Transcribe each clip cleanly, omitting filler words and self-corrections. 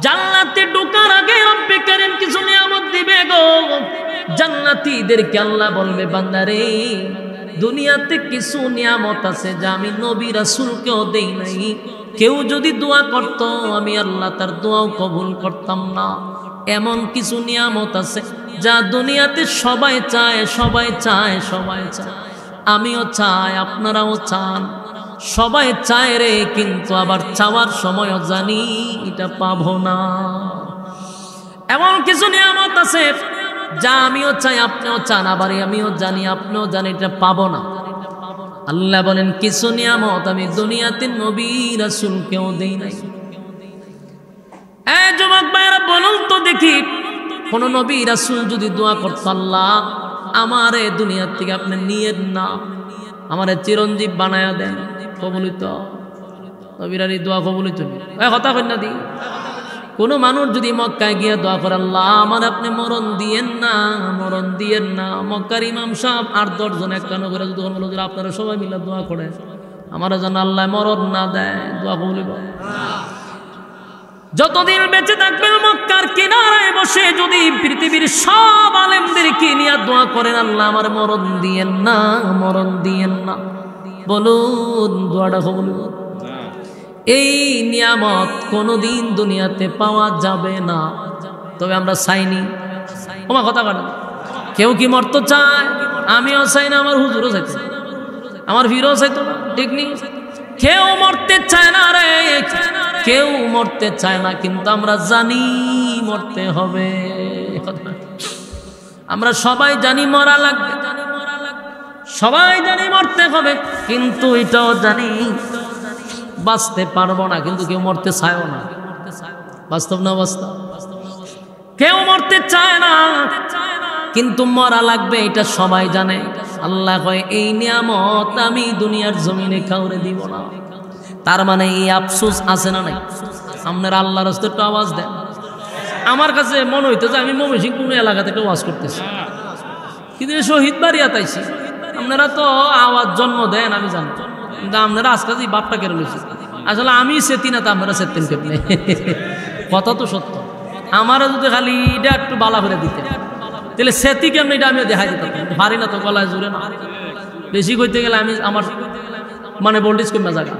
জান্নাতে ঢোকার আগে রব্বে কারীম কিছু নিয়ামত দিবে গো। জান্নাতীদেরকে আল্লাহ বলবে, বান্দারে দুনিয়াতে কিছু নিয়ামত আছে যা আমি নবী রাসূলকেও দেই নাই। কেউ যদি দোয়া করত আমি আল্লাহ তার দোয়াও কবুল করতাম না। এমন কিছু নিয়ামত আছে যা দুনিয়াতে সবাই চায়, সবাই চায়, সবাই চায়। আমিও চাই, আপনারাও চান, সবাই চায় রে, কিন্তু আবার চাওয়ার সময়ও জানি এটা পাবো না। এমন কিছু নিয়ামত আছে যা আমিও চাই, আপনিও চান, আবার আমিও জানি, আপনিও জানি এটা পাবো না। আল্লাহ বলেন কিছু নিয়ামত আমি দুনিয়াতে নবী রাসূলকেও দেই নাই। এই যুবক ভাইরা বলুন তো দেখি, কোন নবী রাসূল যদি দোয়া করত, আল্লাহ আমারে দুনিয়ার থেকে আপনি নিয়েন না, আমারে চিরঞ্জীব বানায়া দেন, কবুলিত নবীরার এই দোয়া কবুলিত কথা কই না দি। কোন মানুষ যদি মক্কায় গিয়ে দোয়া করে, আল্লাহ আমার আপনি মরণ দিয়েন না, মরণ দিয়েন না। মক্কার ইমাম সাহেব 8-10 জন একখানো করে দোয়া বলে, আপনারা সবাই মিলে দোয়া করে আমার যেন আল্লাহ মরণ না দেয়, দোয়া কবুলিব। যতদিন বেঁচে থাকবেন মক্কার কিনারায় বসে যদি পৃথিবীর সব আলেমদেরকে নিয়ে দোয়া করেন, আল্লাহ আমার মরণ দিয়েন না, মরণ দিয়েন না, বলুন দোয়াটা কবুল। এই নিয়ামত কোনোদিন দুনিয়াতে পাওয়া যাবে না, তবে আমরা চাইনি। ওমা কথা কাটা, কেউ কি মরতে চায়? আমিও চাই না, আমার হুজুরও চাইতো, আমার ভিড়ও চাইতো না, ঠিক নেই? কেউ মরতে চায় না রে, কেউ মরতে চায় না, কিন্তু আমরা জানি মরতে হবে। আমরা সবাই জানি মরা লাগবে, সবাই জানি মরতে হবে, কিন্তু এটাও জানি বাঁচতে পারবো না, কিন্তু কেউ মরতে চায়ও না। বাস্তব না বাস্তব? কেউ মরতে চায় না, কিন্তু মরা লাগবে, এটা সবাই জানে। আল্লাহ কয় এই নিয়ামত আমি দুনিয়ার জমিনে কাউরে দিব না। তার মানে এই আফসোস আছে না নাই? আপনারা আল্লাহর রাস্তায় একটু আওয়াজ দেন। আমার কাছে মনে হইতো যে আমি ময়মনসিংহ কোন এলাকাতে একটু ওয়াজ করতেছি, কিন্তু শহীদ বাড়িয়া তাইছি। আপনারা তো আওয়াজ জন্ম দেন আমি জানি, কিন্তু আপনারা আজকে যে বাপটা কেন লইছি, আসলে আমি সেতি না, তো আপনারা সেতেন কেমনে? কথা তো সত্য। আমারও যদি খালি এটা একটু বালা করে দিতে, তাহলে সেতি কেমন এটা আমিও দেখাই দিতাম। পারি না তো, গলায় জুড়ে না, বেশি করতে গেলে আমি আমার মানে ভোল্টেজ কমে জায়গা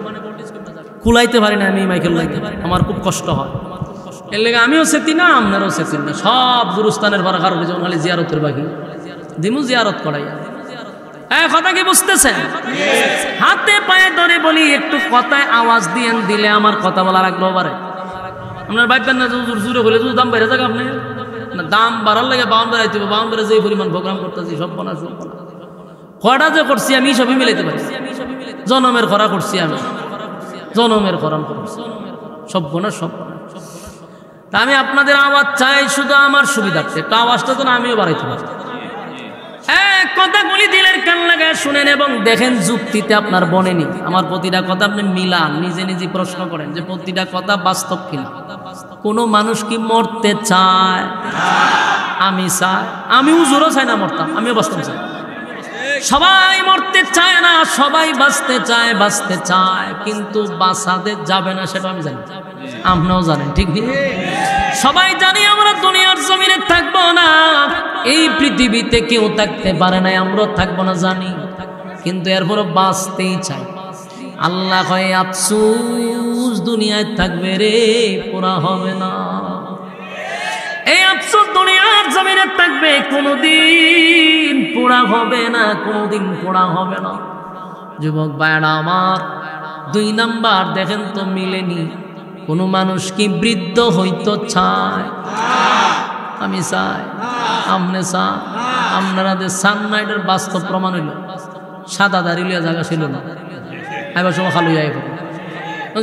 কুলাইতে পারি না, আমি মাইকেল লাইতে আমার খুব কষ্ট হয়। এর লেগে আমিও সেতি না, আপনারাও সেতেন না। সব গুরুস্থানের ভাড়া কারো যেমন খালি জিয়ারতের বাকি দিমু, জিয়ারত করাই। কথা কি বুঝতেছেন? হাতে পায়ে ধরে বলি একটু কথায় আওয়াজ দিয়েন, দিলে আমার কথা বলার আগ্রহ বাড়ে। আপনার ভাববেন না জোরে হলে দাম বেড়ে যাবে, আপনি না দাম বাড়ার লাগে বাউন বেড়াইতে হবে। বাউন বেড়ে যে পরিমাণ প্রোগ্রাম করতেছি, সব বনা সব বনা কটা যে করছি আমি সবই মিলাইতে পারি। জনমের খরা করছি আমি, জনমের খরাম করছি, সব বনা সব বনা। তা আমি আপনাদের আওয়াজ চাই শুধু আমার সুবিধার্থে, একটু আওয়াজটা তো আমিও বাড়াইতে পারি। কথাগুলি দিলের কান লাগায় শুনেন এবং দেখেন যুক্তিতে আপনার বনেনি। আমার প্রতিটা কথা আপনি মিলান, নিজে নিজে প্রশ্ন করেন যে প্রতিটা কথা বাস্তব কিনা। কোন মানুষ কি মরতে চায়? আমি চাই, আমি হুজুরও চাই না মরতাম, আমিও বাঁচতে চাই। সবাই মরতে চায় না, সবাই বাঁচতে চায়, বাঁচতে চায়, কিন্তু বাঁচাতে যাবে না সেটা আমি জানি, আপনিও জানেন, ঠিক নেই? সবাই জানি আমরা দুনিয়ার জমিনে থাকবো না, এই পৃথিবীতে কেউ থাকতে পারে না, আমরাও থাকবো না জানি, কিন্তু এরপরও বাঁচতেই চাই। আল্লাহ কয় আফসোস দুনিয়ায় থাকবে রে, পুরা হবে না। এই আফসোস দুনিয়ার জমিনে থাকবে, কোনোদিন পুরা হবে না, কোনোদিন পুরা হবে না। যুবক ভাইরা আমার, 2 নাম্বার দেখেন তো মিলেনি। কোন মানুষ কি বৃদ্ধ হইতে চায়? আমি চাই, আপনি চান, আপনারা চান না, এটার বাস্তব প্রমাণ হইল। সাদা দাড়ি লিয়া জায়গা ছিল না, এবার সময় খালু যাই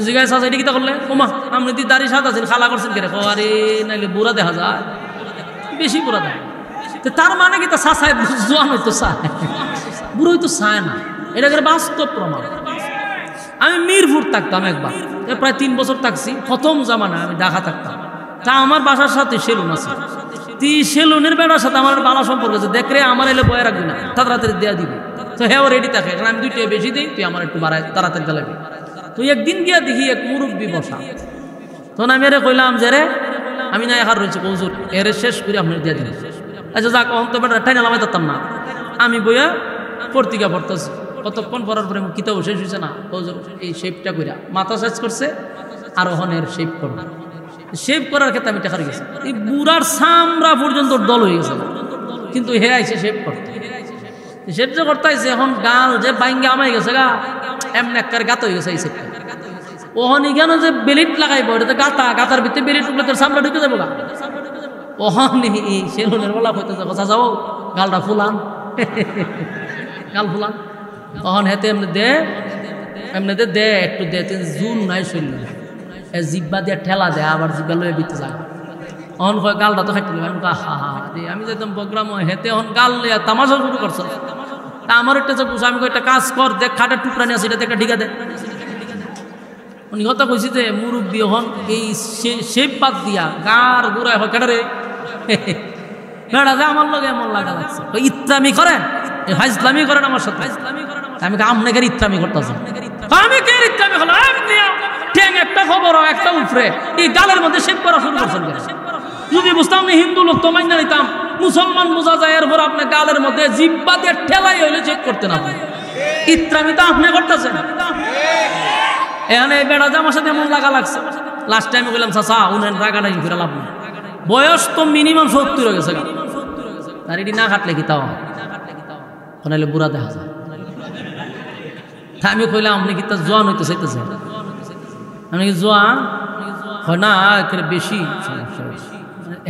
জিজ্ঞাসা চাচা এটা কিতা করলে? ওমা আপনি তুই দাড়ি সাদা আছেন, খালা করছেন কে? আরে নাইলে বুড়া দেখা যায়, বেশি বুড়া দেখা। তার মানে কি তা চাচায় জোয়ান হইতো চায়, বুড়ো হইতো চায় না, এটা বাস্তব প্রমাণ। আমি মিরপুর থাকতাম একবার, প্রায় 3 বছর থাকছি, প্রথম জামানা আমি ঢাকা থাকতাম। তা আমার বাসার সাথে সেলুন আছে, সেলুনের বেড়ার সাথে আমার ভালো সম্পর্ক আছে। দেখলে আমার এলে বয়ে রাখবি না, তাড়াতাড়ি দেওয়া দিবি, তো হ্যাঁ রেডি থাকে, কারণ আমি 2 টাকা বেশি দিই, তুই আমার একটু বাড়ায় তাড়াতাড়ি লাগবে। তুই একদিন গিয়া দেখি এক মুরব্বী বসা, তখন আমি আরে কইলাম যে রে আমি না একার রয়েছে কৌজুর এর শেষ করে আপনার দিয়ে দিন। আচ্ছা যাক অহন তো বেটা ঠাইনা লামাই তাম না, আমি বইয়া পত্রিকা পড়তেছি, কতক্ষণ পড়ার পরে কিতাব শেষ হয়েছে না, কৌজুর এই শেপটা কইরা মাথা শেষ করছে আর অহনের শেপ করবো, শেপ করার ক্ষেত্রে আমি টাকা গেছি, এই বুড়ার সামরা পর্যন্ত দল হয়ে গেছে, কিন্তু হে আইসে শেপ করতে, শেপ যে করতে আইসে এখন গাল যে বাইঙ্গা আমাই গেছে গা এমনি একবার গাত হয়ে গেছে এই শেপটা। ওহন এখানে যে বেলিট লাগাইবো এটা তো গাতা, গাতার ভিতরে বেলিট উঠলে তোর সামরা ঢুকে যাবো গা। ওহন সেলুনের বলা হইতেছে কথা যাও গালটা ফুলান গাল ফুলান, তখন হেতে এমনি দে একটু দে জুন নাই শৈল জিব্বা দিয়ে ঠেলা দেয়, আবার জিব্বা লয়ে বিতে যায়, অহন কয় গালটা তো খাইতে হা হা আমি যেতাম প্রোগ্রাম হেতে অহন গাল লিয়া তামাশা শুরু করছো। তা আমার একটা আমি একটা কাজ কর দেখ খাটের টুকরা নিয়ে সেটা একটা ঠিকা দে। উনি কথা কইছি যে মুরব্বী হন এই শেপ বাদ দিয়া গার গোড়ায় হয় কেটারে বেড়া যে আমার লগে এমন লাগা লাগছে, ইত্রামি করেন হাইজলামি করেন আমার সাথে, আমি আপনাকে ইত্রামি করতেছি, আমি কে ইত্রামি করলাম একটা খবর একটা উফরে এই গালের মধ্যে শেপ করা শুরু করছেন। যদি বুঝতাম না হিন্দু লোক তো মাইনা নিতাম, মুসলমান বোঝা যায় এরপর আপনার গালের মধ্যে জিব্বা দিয়ে ঠেলাই হইলে চেক করতেন, আপনি ইত্রামি তো আপনি করতেছেন। এখানে বেড়া যে আমার সাথে এমন লাগা লাগছে, লাস্ট টাইমে বললাম চাচা উনেন রাগাটা ফিরে লাভ নেই, বয়স তো মিনিমাম 70 হয়ে গেছে, আর এটি না কাটলে কি তাও নাহলে বুড়া দেখা যায়। আমি কইলাম আপনি কি তার জোয়ান হইতে চাইতেছে, আমি কি জোয়ান হয় না বেশি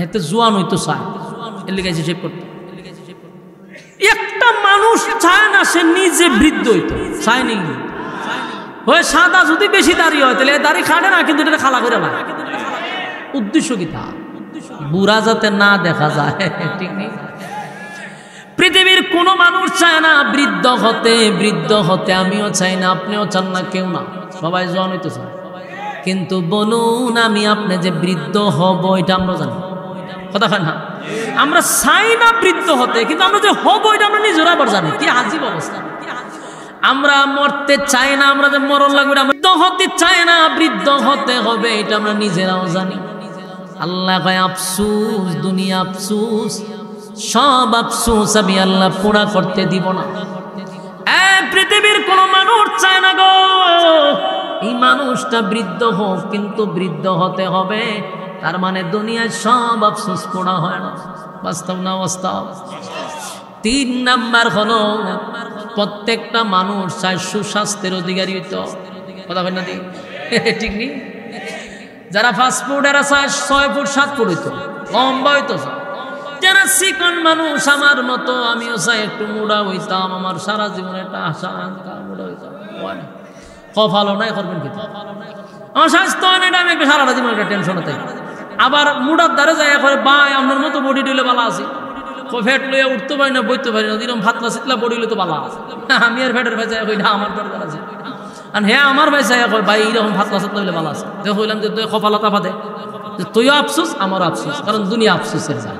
এতে জোয়ান হইতো চায় এর লিগে শেপ করতে। একটা মানুষ চায় না সে নিজে বৃদ্ধ হইতো, চায় নি ওই সাদা যদি বেশি দাঁড়িয়ে হয় তাহলে দাড়ি খাটে না, কিন্তু এটা খালা করে না, উদ্দেশ্য কি তা বুড়া যাতে না দেখা যায়, ঠিক নেই। পৃথিবীর কোনো মানুষ চায় না বৃদ্ধ হতে, আমিও চাই না, আপনিও চান না, কেউ না, সবাই জোয়ান হইতে চায়। কিন্তু বলুন আমি আপনি যে বৃদ্ধ হব এটা আমরা জানি, কথা হয় না, আমরা চাই না বৃদ্ধ হতে, কিন্তু আমরা যে হব এটা আমরা নিজেরা আবার জানি, কি আজীব অবস্থা। আমরা মরতে চাই না, আমরা যে মরণ লাগবে, বৃদ্ধ হতে চাই না, বৃদ্ধ হতে হবে এটা আমরা নিজেরাও জানি। আল্লাহ কয় আফসুস, দুনিয়া আফসুস, সব আফসুস আমি আল্লাহ পুরা করতে দিব না। পৃথিবীর কোন মানুষ চায় না গো এই মানুষটা বৃদ্ধ হোক, কিন্তু বৃদ্ধ হতে হবে, তার মানে দুনিয়ায় সব আফসোস পুরা হয় না, বাস্তব না বাস্তব। 3 নাম্বার হলো প্রত্যেকটা মানুষ চায় সুস্বাস্থ্যের অধিকারী হইতো, কথা হয় না ঠিক নেই। যারা 5 ফুট এরা চায় 6 ফুট 7 ফুট হইতো, লম্বা হইতো। যারা চিকন মানুষ আমার মতো, আমিও চাই একটু মোড়া হইতাম, আমার সারা জীবনে একটা আশা মোড়া হইতাম, কপালও নাই করবেন কিন্তু আমার স্বাস্থ্য নেই, আমি একটা সারাটা জীবনে একটা টেনশন তাই। আবার মুড়ার দ্বারে যায় করে ভাই আপনার মতো বডি দিলে ভালো আছি, ফ্যাট লইয়া উঠতে পারি না, বইতে পারি না, এরকম ফাতলা চিতলা বডি হইলে তো ভালো আছে, আমি আর ফ্যাটের ভাই যাই কই না আমার দরকার আছে, আর হ্যাঁ আমার ভাই চাই কয় ভাই এইরকম ফাতলা চিতলা হইলে ভালো আছে। তো হইলাম যে তুই কপালতা পাদে যে তুইও আফসোস আমারও আফসোস, কারণ দুনিয়া আফসোসের যায়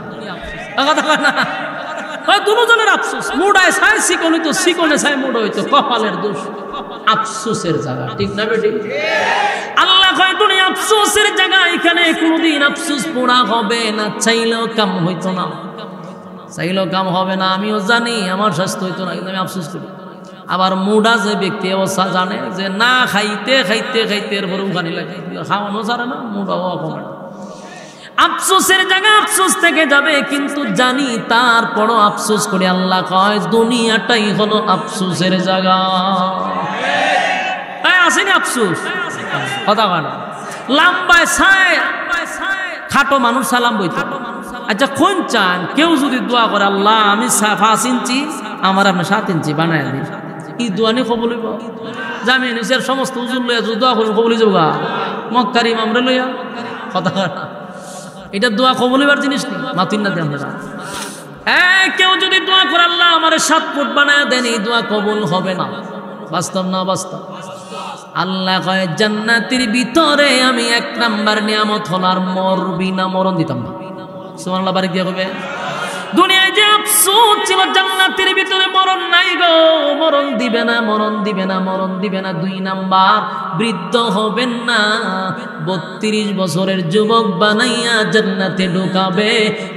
দুজনের আফসোস, মুডায় চাই চিকন হইতো, চিকনে চাই মুড হইতো, কপালের দোষ, আফসোসের জায়গা, ঠিক না বেটি? আল্লাহ কয় দুনিয়া আফসোসের জায়গা, এখানে কোনোদিন আফসোস পুরা হবে না, চাইলেও কাম হইতো না, চাইলেও কাম হবে না। আমিও জানি আমার স্বাস্থ্য হইতো না, কিন্তু আমি আফসোস করি। আবার মুডা যে ব্যক্তি অবস্থা জানে যে না খাইতে খাইতে খাইতে এরপরে উখানি লাগে, খাওয়ানো ছাড়ে না, মুডাও কমে না, আফসোসের জায়গা আফসোস থেকে যাবে, কিন্তু জানি তারপরও আফসোস করি। আল্লাহ কয় দুনিয়াটাই হলো আফসোসের জায়গা, আসেনি আফসোস, কথা কয় না। লাম্বায় ছায় খাটো মানুষ সালাম বইতে, আচ্ছা কোন চান কেউ যদি দোয়া করে আল্লাহ আমি 5 ইঞ্চি আমার আপনি 7 ইঞ্চি বানায় দিন, এই দোয়া নিয়ে কবল হইব? জামি নিজের সমস্ত উজুর লইয়া দোয়া করুন কবল হয়ে যাবো মক্কার ইমামরে লইয়া, কথা কয় না। এটা দোয়া কবল হইবার জিনিস নেই, মাতুন না দেন। কেউ যদি দোয়া করে আল্লাহ আমার 7 ফুট বানায় দেন, এই দোয়া কবুল হবে না, বাস্তব না বাস্তব? আল্লাহ কয় জান্নাতের ভিতরে আমি 1 নাম্বার নিয়ামত হল আর মরবি না, মরণ দিতাম না। সুবহানাল্লাহ বাড়ি দিয়ে হবে দুনিয়ায় যে আফসোস ছিল জান্নাতের ভিতরে মরণ নাই গো, মরণ দিবে না, মরণ দিবে না, মরণ দিবে না। 2 নাম্বার, বৃদ্ধ হবেন না, 32 বছরের যুবক বানাইয়া জান্নাতে ঢোকাবে,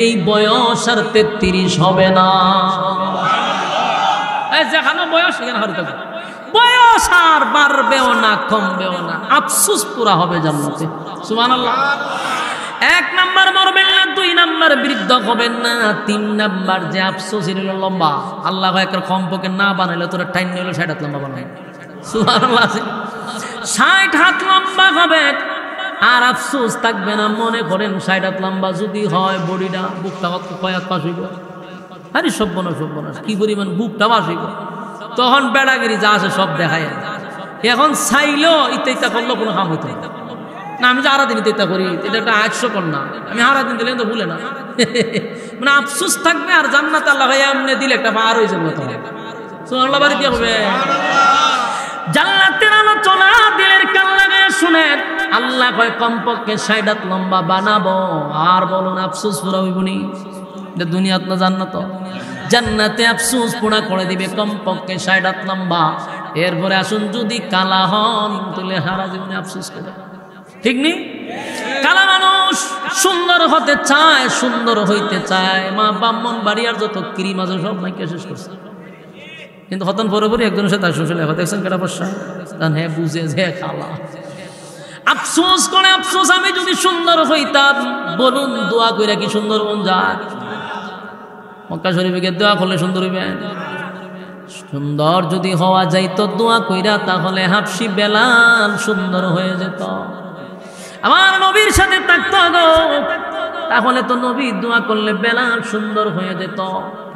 এই বয়স আর 33 হবে না। যেখানে বয়স সেখানে হারতে হবে, বয়স আর বাড়বেও না কমবেও না, আফসোস পুরা হবে জান্নাতে। সুবহানাল্লাহ। 1 নাম্বার মরবেন না, 2 নাম্বার বৃদ্ধ হবেন না, 3 নাম্বার যে আফসোস এর লম্বা, আল্লাহ একটা কমপক্ষে না বানাইলে তোরা টাইম নিলে 60 হাত লম্বা বানাই। সুবহানাল্লাহ। 60 হাত লম্বা হবে আর আফসোস থাকবে না। মনে করেন 60 হাত লম্বা যদি হয়, বডিটা বুকটা কয়েক পাশ হইব, আরে সব্বনাশ সব্বনাশ, কি পরিমাণ বুকটা পাশ হইব, তখন বেড়াগিরি যা আছে সব দেখায়। এখন চাইলেও ইত্যা করলেও কোনো কাম হইতো না। আমি যে হারা দিন ইত্যা করি, এটা একটা হাস্যকর না, আমি হারা দিন দিলে তো ভুলে না, মানে আফসোস থাকবে। আর জান্নাত আল্লাহ এমনি দিলে একটা পার হয়ে যাবে, তখন সুবহানাল্লাহ বাড়ি কি হবে। জান্নাতের আলোচনা দিলের কান লাগায় শুনেন, আল্লাহ কয় কমপক্ষে 60 হাত লম্বা বানাবো। আর বলুন আফসোস পুরা হইব নি? দুনিয়াত না জান্নাত, জান্নাতে আফসোস পুরা করে দিবে কমপক্ষে 60 হাত লম্বা। এরপরে আসুন যদি কালা হন তাহলে হারা জীবনে আফসোস করে, ঠিক নেই? কালা মানুষ সুন্দর হতে চায়, সুন্দর হইতে চায়, মা ব্রাহ্মণ বাড়িয়ার যত ক্রিম আছে সব নাকি শেষ করছে, কিন্তু হতন পরে একজনের সাথে শ্বশুর লেখা দেখছেন কেটা বসা, হ্যাঁ বুঝে যে কালা আফসোস করে। আফসোস আমি যদি সুন্দর হইতাম, বলুন দোয়া কইরা কি সুন্দর মন যায়? মক্কা শরীফে গিয়ে দোয়া করলে সুন্দর হইবেন? সুন্দর যদি হওয়া যাইতো দোয়া কইরা, তাহলে হাফসি বেলাল সুন্দর হয়ে যেত, আমার নবীর সাথে থাকতো গো, তাহলে তো নবী দোয়া করলে বেলাল সুন্দর হয়ে যেত।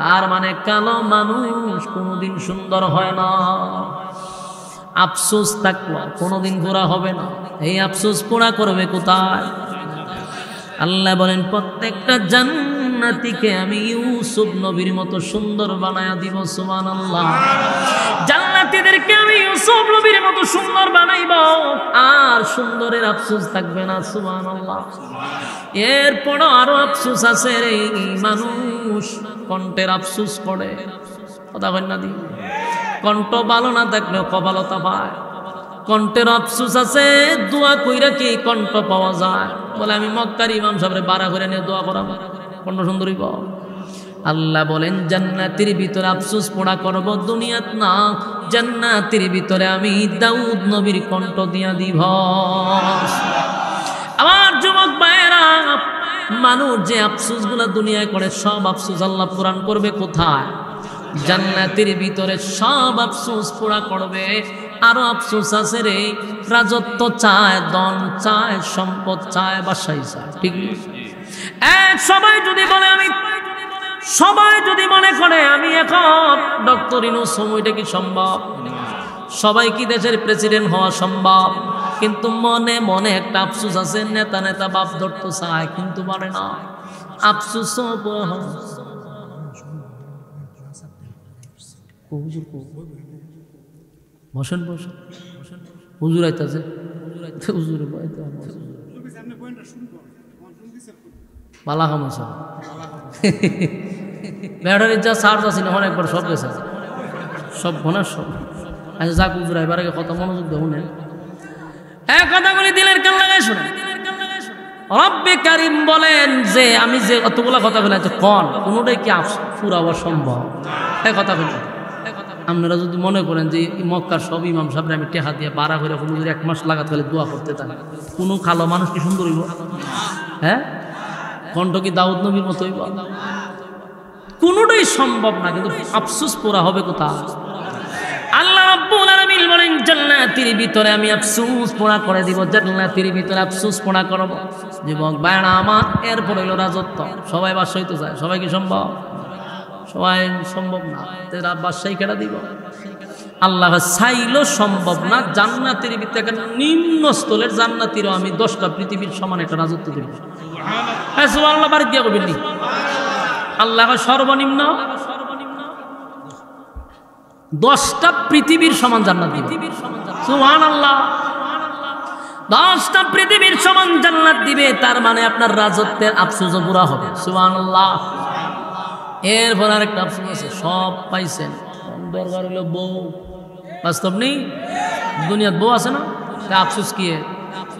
তার মানে কালো মানুষ কোনোদিন সুন্দর হয় না। আফসোস থাকলো কোনোদিন পুরা হবে না। এই আফসোস পুরা করবে কোথায়? আল্লাহ বলেন প্রত্যেকটা জান্নাতীকে আমি ইউসুফ নবীর মতো সুন্দর বানায়া দিব। সুবহানাল্লাহ। জান্নাতীদেরকে আমি ইউসুফ নবীর মতো সুন্দর বানাইব, আর সুন্দরের আফসোস থাকবে না। সুবহানাল্লাহ। এরপরও আরো আফসোস আছে রে, মানুষ কণ্ঠের আফসোস করে, কথা বল না দি, কণ্ঠ ভালো না থাকলেও কপালতা পায়। কণ্ঠের আফসোস আছে, দোয়া কইরা কি কণ্ঠ পাওয়া যায়? বলে আমি মক্কার ইমাম সাহেবরে বাড়া করে নিয়ে দোয়া করাবো, কণ্ঠ সুন্দরী পাও। আল্লাহ বলেন জান্নাতের ভিতরে আফসোস পোড়া করব, দুনিয়াত না। জান্নাতের ভিতরে আমি দাউদ নবীর কণ্ঠ দিয়া দিব। আমার যুবক ভাইয়েরা, মানুষ যে আফসোস গুলা দুনিয়ায় করে, সব আফসোস আল্লাহ পূরণ করবে কোথায়? জান্নাতের ভিতরে সব আফসোস পুরা করবে। আরো আফসোস আছে রে, রাজত্ব চায়, ধন চায়, সম্পদ চায়, বাসাই চায়, ঠিক সবাই যদি বলে আমি, সবাই যদি মনে করে আমি এখন ডক্টর ইউনূস, সময়টা কি সম্ভব? সবাই কি দেশের প্রেসিডেন্ট হওয়া সম্ভব? কিন্তু মনে মনে একটা আফসোস আছে, নেতা নেতা বাপ ধরতে চায় কিন্তু পারে না। আফসোস বসেন বসেন, হুজুর আইতাছে, হুজুরে বালা খামসা ব্যাটারির যা চার্জ আছে না অনেকবার সব গেছে, সব ভনার সব। আচ্ছা যাক হুজুর এবার কত মনোযোগ দেবো না, এক কথাগুলি দিলের কান লাগাই শোনেন। রব্বে কারিম বলেন যে আমি যে অতগুলা কথা বলে কন কোনোটাই কি পুরাবা সম্ভব? এই কথা বলি আপনারা যদি মনে করেন যে মক্কার সব ইমাম সাহেব আমি টেহা দিয়ে বাড়া করে কোনো যদি 1 মাস লাগাতে গেলে দোয়া করতে থাকে, কোনো খালো মানুষ কি সুন্দর হইব? হ্যাঁ, কণ্ঠ কি দাউদ নবীর মতো হইব? কোনোটাই সম্ভব না। কিন্তু আফসোস পুরা হবে কোথায়? আল্লাহ রাব্বুল আলামিন বলেন জান্নাতের ভিতরে আমি আফসোস পুরা করে দিব, জান্নাতের ভিতরে আফসোস পুরা করব। যুবক ভাইরা আমার, এরপর হইল রাজত্ব। সবাই বাদশাহ হইতে চায়, সবাই কি সম্ভব? সবাই সম্ভব না। তেরা বাদশাহী কেটে দিব? আল্লাহ চাইলেও সম্ভব না। জান্নাতের ভিতরে একটা নিম্ন স্থলের জান্নাতিরও আমি 10টা পৃথিবীর সমান একটা রাজত্ব দিব। হ্যাঁ সুবহানাল্লাহ, বাড়ি দিয়া করবেন নি? আল্লাহ সর্বনিম্ন 10টা পৃথিবীর সমান জান্নাত দিবে। সুবহানাল্লাহ, 10টা পৃথিবীর সমান জান্নাত দিবে। তার মানে আপনার রাজত্বের আফসোস পুরা হবে। সুবহানাল্লাহ। এরপর আরেকটা আফসোস আছে, সব পাইছেন, দরকার হলো বউ। বাস্তব নেই, দুনিয়ার বউ আছে না, আফসোস কি?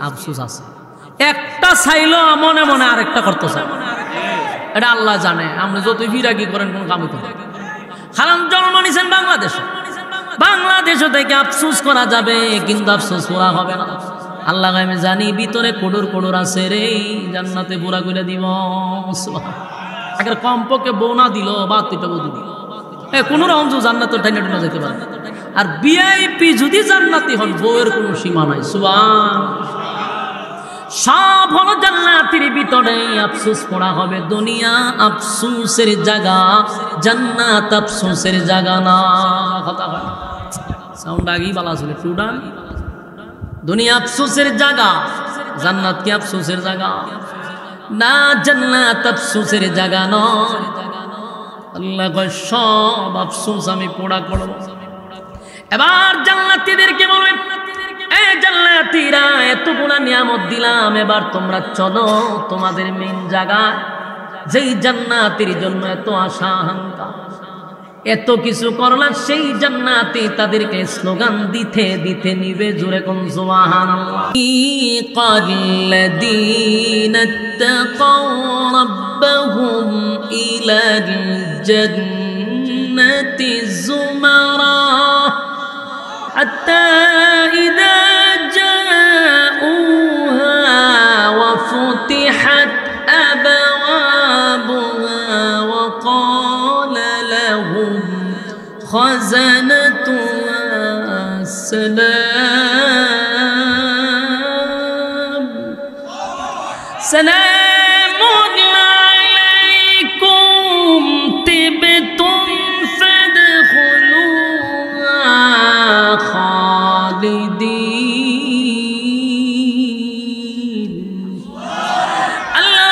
আফসোস আছে। একটা চাইলো মনে মনে আরেকটা করতে চায়, এটা আল্লাহ জানে। আপনি যতই ফিরাকি করেন কোন কামই করেন। হারাম জন্ম নিছেন বাংলাদেশে, বাংলাদেশে থেকে আফসোস করা যাবে, কিন্তু আফসোস পুরা হবে না। আল্লাহ আমি জানি ভিতরে কোডর কোডর আছে রে, জান্নাতে পুরা করে দিব। আগের কমপক্ষে বউ না দিল বা তুইটা বউ দিল, কোন রকম জান্নাতের টাইনে টাইনে যেতে পারে। আর ভিআইপি যদি জান্নাতি হন, বউয়ের কোনো সীমা নাই। সুবহানাল্লাহ। সব হলো জান্নাতের ভিতরে, আফসোস করা হবে। দুনিয়া আফসোসের জায়গা, জান্নাত আফসোসের জায়গা না। কথা হয় সাউন্ড আগেই বলা ছিল টুডান। দুনিয়া আফসোসের জায়গা, জান্নাত কি আফসোসের জায়গা না? জান্নাত আফসোসের জায়গা নয়। আল্লাহ কয় সব আফসোস আমি পোড়া করব। এবার জান্নাতীদেরকে বলবেন, এই জান্নাতীরা এতগুলা নিয়ামত দিলাম, এবার তোমরা চলো তোমাদের মেইন জায়গায়। যেই জান্নাতের জন্য এত আশা আকাঙ্ক্ষা, এত কিছু করলা, সেই জান্নাতে তাদেরকে স্লোগান দিতে দিতে নিবে। জোরে কোন সুবহানাল্লাহ। কাল্লাযীনা তাকাউ রাব্বাহুম ইলাল জান্নাতি যুমারা হাত্তা ইযা জাউহা ওয়া ফুতিহাত আবওয়াবুহা ওয়া ক্বালা লাহুম খাযানাতুহা সালাম সালামুন আলাইকুম তিবতুম ফাদখুলুহা খালিদিন। আল্লাহ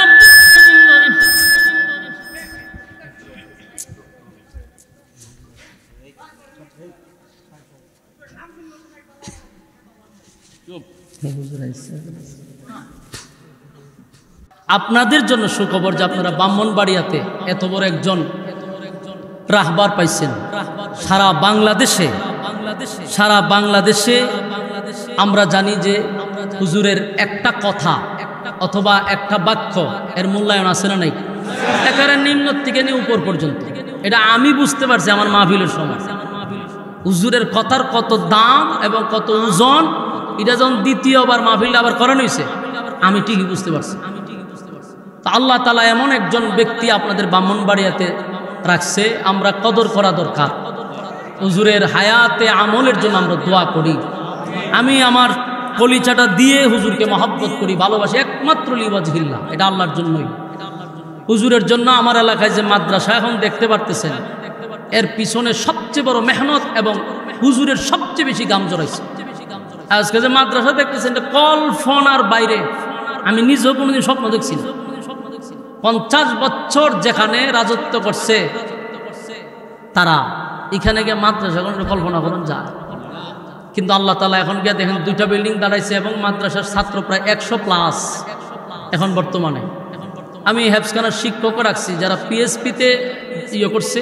আপনাদের জন্য সুখবর যে আপনারা ব্রাহ্মণবাড়িয়াতে এত বড় একজন রাহবার পাইছেন। সারা বাংলাদেশে আমরা জানি যে হুজুরের একটা কথা অথবা একটা বাক্য এর মূল্যায়ন আছে না নাই? একেবারে নিম্ন থেকে নিয়ে উপর পর্যন্ত। এটা আমি বুঝতে পারছি আমার মাহফিলের সময়। হুজুরের কথার কত দাম এবং কত ওজন, এটা যখন দ্বিতীয়বার মাহফিলটা আবার করানো হয়েছে, আমি ঠিকই বুঝতে পারছি। তা আল্লাহ তাআলা এমন একজন ব্যক্তি আপনাদের ব্রাহ্মণবাড়িয়াতে রাখছে, আমরা কদর করা দরকার। হুজুরের হায়াতে আমলের জন্য আমরা দোয়া করি। আমি আমার কলিচাটা দিয়ে হুজুরকে মহব্বত করি, ভালোবাসি, একমাত্র লিওয়াজহিল্লাহ, এটা আল্লাহর জন্যই। হুজুরের জন্য আমার এলাকায় যে মাদ্রাসা এখন দেখতে পারতেছেন, এর পিছনে সবচেয়ে বড় মেহনত এবং হুজুরের সবচেয়ে বেশি গাম জড়াইছে। আজকে যে মাদ্রাসা দেখতেছেন, কল্পনার বাইরে। আমি নিজেও কোনোদিন স্বপ্ন দেখছি না। 50 বছর যেখানে রাজত্ব করছে তারা, এখানে গিয়ে মাদ্রাসা কল্পনা করুন যায়। কিন্তু আল্লাহ তাআলা এখন গিয়ে দেখেন 2টা বিল্ডিং দাঁড়াইছে এবং মাদ্রাসার ছাত্র প্রায় 100+ এখন বর্তমানে। আমি হেফজখানার শিক্ষকও রাখছি, যারা পিএসপিতে করছে,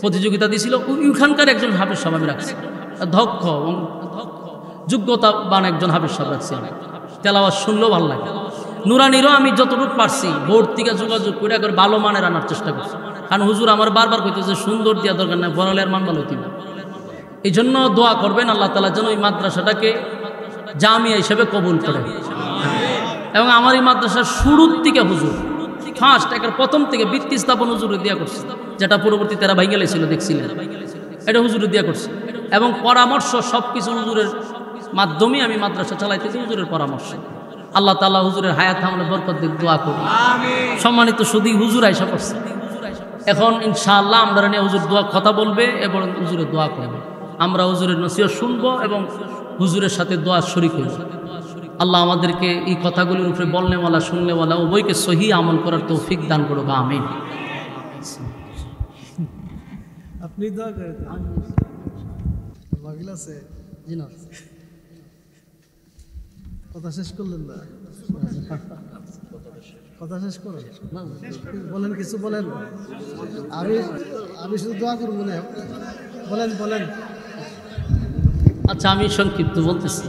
প্রতিযোগিতা দিয়েছিল, ওইখানকার একজন হাফেজ সাহেব আমি রাখছি, দক্ষ এবং যোগ্যতাবান একজন হাফেজ সাহেব রাখছি। তেলাওয়াত শুনলেও ভালো লাগে। নুরানিরও আমি যতটুকু পারছি বোর্ড থেকে যোগাযোগ করে একবার ভালো মানের আনার চেষ্টা করছি। কারণ হুজুর আমার বারবার কইতেছে সুন্দর দিয়া দরকার না, পড়ালের মান ভালো হইতে না। এই জন্য দোয়া করবেন আল্লাহ তাআলা যেন এই মাদ্রাসাটাকে জামিয়া হিসেবে কবুল করে। এবং আমার এই মাদ্রাসার শুরুর থেকে হুজুর ফার্স্ট একের প্রথম থেকে ভিত্তি স্থাপন হুজুরে দিয়া করছে, যেটা পরবর্তীতে তারা ভাইঙ্গালে ছিল দেখছিলেন, এটা হুজুরে দিয়া করছে। এবং পরামর্শ সবকিছু হুজুরের মাধ্যমে আমি মাদ্রাসা চালাইতেছি, হুজুরের পরামর্শ। আল্লাহ তাআলা হুজুরের হায়াত আমলে বরকত দিক, দোয়া করি। সম্মানিত শুধু হুজুর আইসা করছে, এখন ইনশাআল্লাহ আমরা নিয়ে হুজুর দোয়া কথা বলবে এবং হুজুরের দোয়া করবে। আমরা হুজুরের নসিহত শুনবো এবং হুজুরের সাথে দোয়া শরীক হইব। আল্লাহ আমাদেরকে এই কথাগুলোর উপরে বলনেওয়ালা শুননেওয়ালা উভয়কে সহি আমল করার তৌফিক দান করুক, আমিন। আপনি দোয়া করেন। মাগিল আছে জি না, কথা শেষ করলেন না। কথা শেষ করেন বলেন, কিছু বলেন। আমি আমি শুধু দোয়া করবো না, বলেন বলেন। আচ্ছা আমি সংক্ষিপ্ত বলতেছি।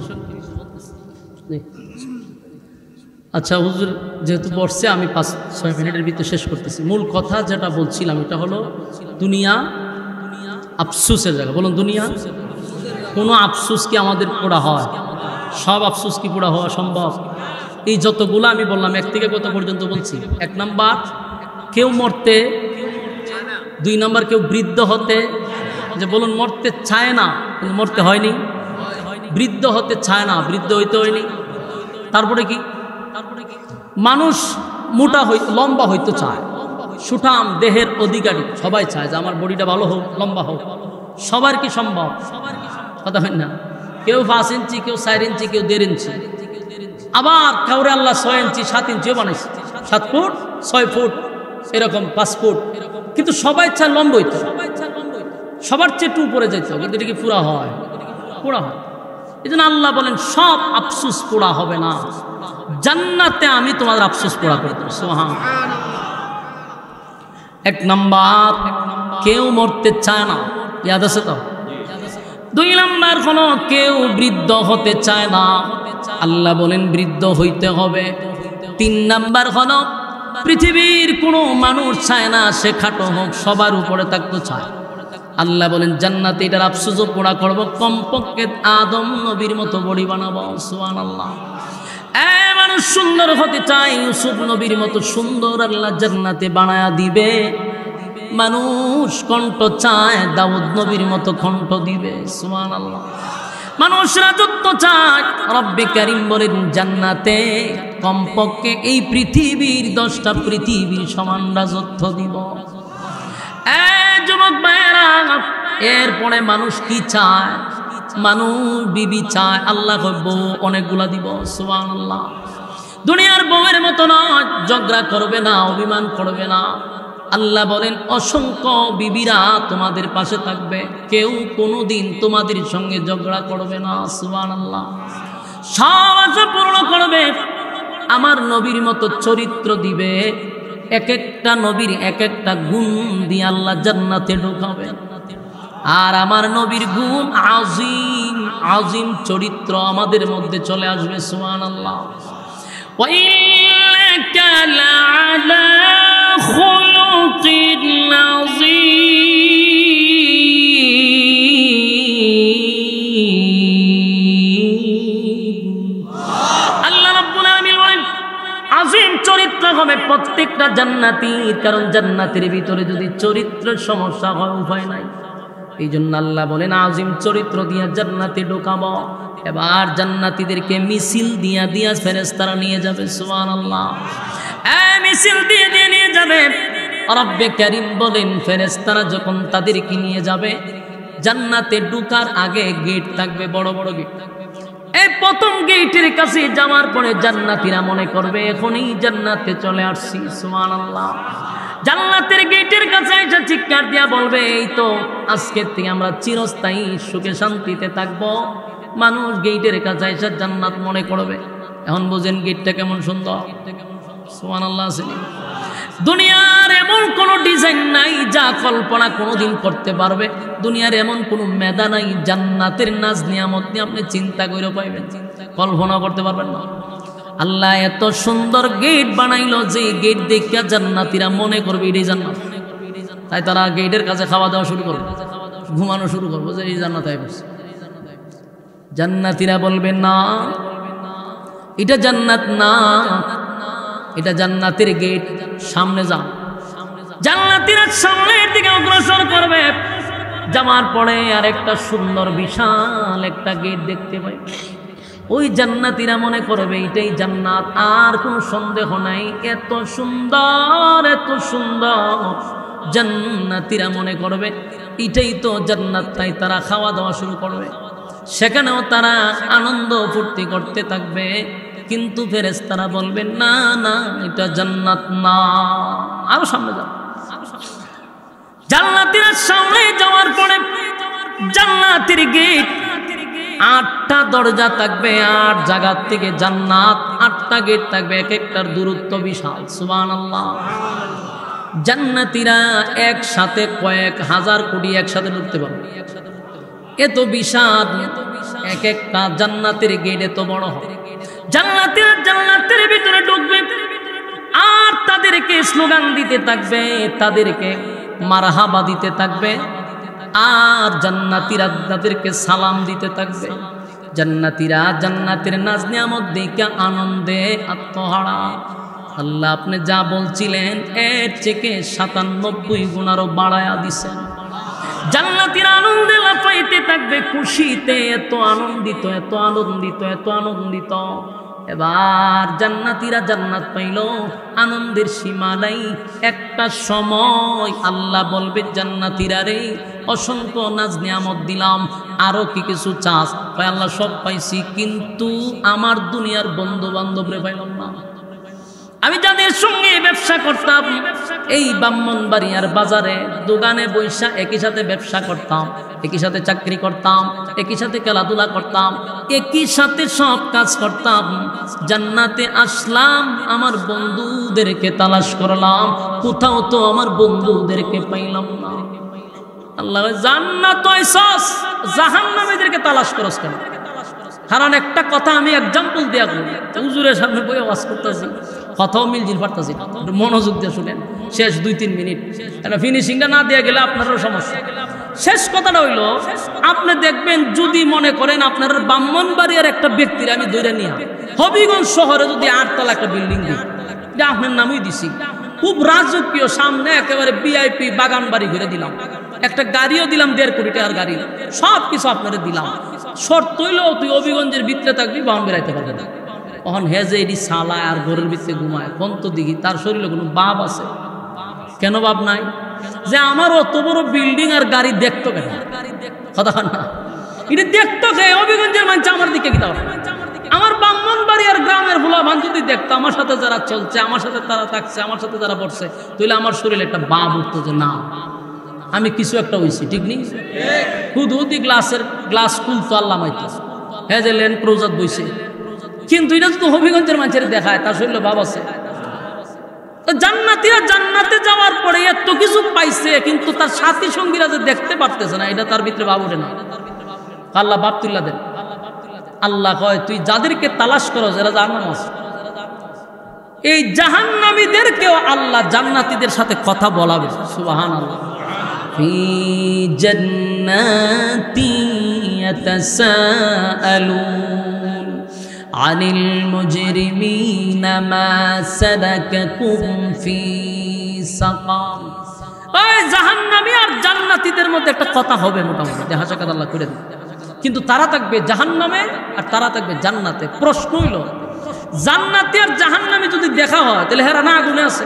আচ্ছা হুজুর যেহেতু বসছে, আমি 5-6 মিনিটের ভিতরে শেষ করতেছি। মূল কথা যেটা বলছিলাম এটা হলো দুনিয়া আফসুসের জায়গা। বলুন দুনিয়া কোনো আফসুস কি আমাদের পোড়া হয়? সব আফসুস কি পোড়া হওয়া সম্ভব? এই যতগুলো আমি বললাম 1 থেকে কত পর্যন্ত বলছি? 1 নাম্বার কেউ মরতে, 2 নাম্বার কেউ বৃদ্ধ হতে, যে বলুন মরতে চায় না কিন্তু মরতে হয়নি, বৃদ্ধ হতে চায় না বৃদ্ধ হইতে হয়নি। তারপরে কি? মানুষ মোটা লম্বা হইতে চায়, সুঠাম দেহের অধিকারী সবাই চায় যে আমার বডিটা ভালো হোক, লম্বা হোক। সবার কি সম্ভব? কথা হয় না। কেউ 5 ইঞ্চি, কেউ 4 ইঞ্চি, কেউ 1.5 ইঞ্চি। আবার কাউরে আল্লাহ 6 ইঞ্চি 7 ইঞ্চিও বানাইছে, 7 ফুট 6 ফুট এরকম 5 ফুট, কিন্তু সবাই চায় লম্বা হইতে, সবার চেয়ে একটু উপরে যাইতে, কিন্তু এটা কি পুরা হয়? পুরা হয়। এই জন্য আল্লাহ বলেন সব আফসুস পোড়া হবে না, জান্নাতে আমি তোমাদের আফসোস পোড়া করে দেব। সুবহানাল্লাহ। 1 নাম্বার কেউ মরতে চায় না, ইয়াদ আছে তো? 2 নাম্বার হলো কেউ বৃদ্ধ হতে চায় না, আল্লাহ বলেন বৃদ্ধ হইতে হবে। 3 নাম্বার হলো পৃথিবীর কোনো মানুষ চায় না সে খাটো হোক, সবার উপরে থাকতে চায়। আল্লাহ বলেন জান্নাতে এটার আফসোসও পোড়া করবো, কমপক্ষে আদম নবীর মতো বডি বানাবো। সুবহানাল্লাহ। মানুষ সুন্দর হতে চায়, ইউসুফ নবীর মতো সুন্দর আল্লাহ জান্নাতে বানায়া দিবে। মানুষ কণ্ঠ চায়, দাউদ নবীর মতো কণ্ঠ দিবে। সুবহানাল্লাহ। মানুষ রাজত্ব চায়, রব্বে কারীম বলেন জান্নাতে কমপক্ষে এই পৃথিবীর 10টা পৃথিবীর সমান রাজত্ব দিব। যুবক ভাইয়েরা, এরপরে মানুষ কি চায়? মানুষ বিবি চায়, আল্লাহ বউ অনেকগুলা দিব। সুবহানাল্লাহ। দুনিয়ার বউয়ের মতো নয়, ঝগড়া করবে না, অভিমান করবে না। আল্লাহ বলেন অসংখ্য বিবিরা তোমাদের পাশে থাকবে, কেউ কোনোদিন তোমাদের সঙ্গে ঝগড়া করবে না। সুবহানাল্লাহ। সব আশা পূর্ণ করবে, আমার নবীর মতো চরিত্র দিবে। এক একটা নবীর এক একটা গুণ দিয়ে আল্লাহ জান্নাতে ঢোকাবে। আর আমার নবীর গুণ আজিম, আজিম চরিত্র আমাদের মধ্যে চলে আসবে। সুবহানাল্লাহ। ওয়া ইন্নাকা লাআলা খুলুকিন আযীম। আল্লাহ রাব্বুল আলামিন বলেন আজিম চরিত্র হবে প্রত্যেকটা জান্নাতীর, কারণ জান্নাতের ভিতরে যদি চরিত্রের সমস্যা হয় উপায় নাই। এই জন্য আল্লাহ বলেন আজিম চরিত্র দিয়া জান্নাতে ঢোকাবো। এবার জান্নাতীদেরকে মিছিল দিয়া দিয়া ফেরেশতারা নিয়ে যাবে। সুবহানাল্লাহ। মিছিল দিয়ে দিয়ে নিয়ে যাবে। রব্বে কারীম বলেন ফেরেশতারা যখন তাদেরকে নিয়ে যাবে, জান্নাতে ঢোকার আগে গেট থাকবে, বড় বড় গেট। এই প্রথম গেটের কাছে যাওয়ার পরে জান্নাতীরা মনে করবে এখনই জান্নাতে চলে আসছি। সুবহানাল্লাহ। জান্নাতের গেটের কাছে এসে চিৎকার দিয়া বলবে এই তো আজকের থেকে আমরা চিরস্থায়ী সুখে শান্তিতে থাকবো। মানুষ গেটের কাছে এসে জান্নাত মনে করবে। এখন বুঝেন গেটটা কেমন সুন্দর। সুবহানাল্লাহ। দুনিয়ার এমন কোন ডিজাইন নাই যা কল্পনা কোনোদিন করতে পারবে। দুনিয়ার এমন কোন মেধা নাই জান্নাতের নাজ নিয়ামত নিয়ে আপনি চিন্তা করে পাইবেন, কল্পনা করতে পারবেন না। আল্লাহ এত সুন্দর গেট বানাইলো যে গেট দেখিয়া জান্নাতীরা মনে করবে এটাই জান্নাত। তাই তারা গেটের কাছে খাওয়া দাওয়া শুরু করবে, ঘুমানো শুরু করবে যে এই জান্নাত আই বসে। জান্নাতীরা বলবে না, এটা জান্নাত না, এটা জান্নাতের গেট, সামনে যাও। জান্নাতীরা সামনের দিকে অগ্রসর করবে। যাওয়ার পরে আর একটা সুন্দর বিশাল একটা গেট দেখতে পাই। ওই জান্নাতীরা মনে করবে এটাই জান্নাত, আর কোনো সন্দেহ নাই। এত সুন্দর, এত সুন্দর। জান্নাতীরা মনে করবে এটাই তো জান্নাত। তাই তারা খাওয়া দাওয়া শুরু করবে। সেখানেও তারা আনন্দ ফুর্তি করতে থাকবে। কিন্তু ফেরেশতারা বলবেন না না, এটা জান্নাত না, আরো সামনে যাও। জান্নাতীরা সামনে যাওয়ার পরে জান্নাতের গেট 8টা দরজা থাকবে, 8 জায়গা থেকে জান্নাত, 8টা গেট থাকবে, এক একটার দূরত্ব বিশাল। সুবহানাল্লাহ। জান্নাতীরা একসাথে কয়েক হাজার কোটি একসাথে ঢুকতে পারবে, এত বিশাল। এক একটা জান্নাতের গেট এত বড় হয়। জান্নাতীরা জান্নাতের ভিতরে ঢুকবে আর তাদেরকে স্লোগান দিতে থাকবে, তাদেরকে মারহাবা দিতে থাকবে, আর জান্নাতীরা তাদেরকে সালাম দিতে থাকবে। জান্নাতীরা জান্নাতের নাজ নিয়ামত দেখে আনন্দে আত্মহারা। আল্লাহ আপনি যা বলছিলেন এর থেকে 97 গুণ আরো বাড়ায়া দিছেন। জান্নাতীরা আনন্দে লাফাইতে থাকবে, খুশিতে এত আনন্দিত, এত আনন্দিত, এত আনন্দিত। এবার জান্নাতীরা জান্নাত পাইল, আনন্দের সীমা নাই। একটা সময় আল্লাহ বলবে জান্নাতীরা রে, অসংখ্য নাজ নিয়ামত দিলাম, আরো কি কিছু চাস? আল্লাহ সব পাইছি, কিন্তু আমার দুনিয়ার বন্ধু বান্ধব রে পাইলাম না। আমি যাদের সঙ্গে ব্যবসা করতাম, এই ব্রাহ্মণবাড়িয়ার বাজারে দোকানে বৈশা একই সাথে ব্যবসা করতাম, একই সাথে চাকরি করতাম, একই সাথে খেলাধুলা করতাম, একই সাথে সব কাজ করতাম। জান্নাতে আসলাম, আমার বন্ধুদেরকে তালাশ করলাম, কোথাও তো আমার বন্ধুদেরকে পাইলাম না। আল্লাহ জান্নাত আইছস, জাহান্নামীদেরকে তালাশ করস কেন? কারণ একটা কথা আমি এক্সাম্পল দিয়া বলি, হুজুরের সামনে বই ওয়াজ করতেছি, কথাও মিলজিল পারতেছি, মনোযোগ দিয়ে শুনেন। শেষ 2-3 মিনিট, ফিনিশিংটা না দিয়ে গেলে আপনারও সমস্যা। শেষ কথাটা হইল, আপনি দেখবেন যদি মনে করেন আপনার ব্রাহ্মণবাড়িয়ার একটা ব্যক্তির আমি ধরে নিয়ে হবিগঞ্জ শহরে যদি 8 তলা একটা বিল্ডিং দিই, এটা আপনার নামই দিছি, খুব রাজকীয়, সামনে একেবারে VIP বাগান বাড়ি ঘুরে দিলাম, একটা গাড়িও দিলাম, 1.5 কোটি টাকার গাড়ি, সব কিছু আপনারা দিলাম। শর্ত হইল তুই হবিগঞ্জের ভিতরে থাকবি, বাহন বেড়াইতে পারবে না। তখন হেজে এটি সালায় আর ঘরের ভিতরে ঘুমায়, কোন তো দিঘি তার শরীরে কোনো বাপ আছে? কেন বাপ নাই? যে আমার অত বড় বিল্ডিং আর গাড়ি দেখতো কেন? কথা না, এটা দেখতো কে? হবিগঞ্জের মানুষ আমার দিকে কি দাও? আমার ব্রাহ্মণবাড়ি আর গ্রামের ভোলাভান যদি দেখতো আমার সাথে যারা চলছে, আমার সাথে তারা থাকছে, আমার সাথে যারা পড়ছে, তাহলে আমার শরীরে একটা বাপ উঠতো যে না আমি কিছু একটা হয়েছি, ঠিক নেই? হুদি গ্লাস খুলতো আল্লাহ মাইতো, হ্যাঁ যে ল্যান্ড ক্রুজার বইছে, কিন্তু এটা যদি হবিগঞ্জের মানুষের দেখায় তার শরীরে ভাব আছে। জান্নাতীরা জান্নাতে যাওয়ার পরে এত কিছু পাইছে, কিন্তু তার সাথী সঙ্গীরা যে দেখতে পারতেছে না, এটা তার ভিতরে ভাব ওঠে না। আল্লাহ বাপ তুল্লা দেন। আল্লাহ কয় তুই যাদেরকে তালাশ করো যারা জাহান্নামে আছে, এই জাহান্নামীদেরকেও আল্লাহ জান্নাতীদের সাথে কথা বলাবে। সুবহানাল্লাহ। ফি জান্নাতি ইয়াতাসাআলুন আনিল মুজরিমিনা মা সালাকাকুম ফি সাকার। ওই জাহান্নামী আর জান্নাতীদের মধ্যে একটা কথা হবে, মোটামুটি দেখা যাক আল্লাহ করে দেন, কিন্তু তারা থাকবে জাহান্নামে আর তারা থাকবে জান্নাতে। প্রশ্ন হইল, জান্নাতি আর জাহান্নামী যদি দেখা হয় তাহলে হেরা না আগুনে আছে?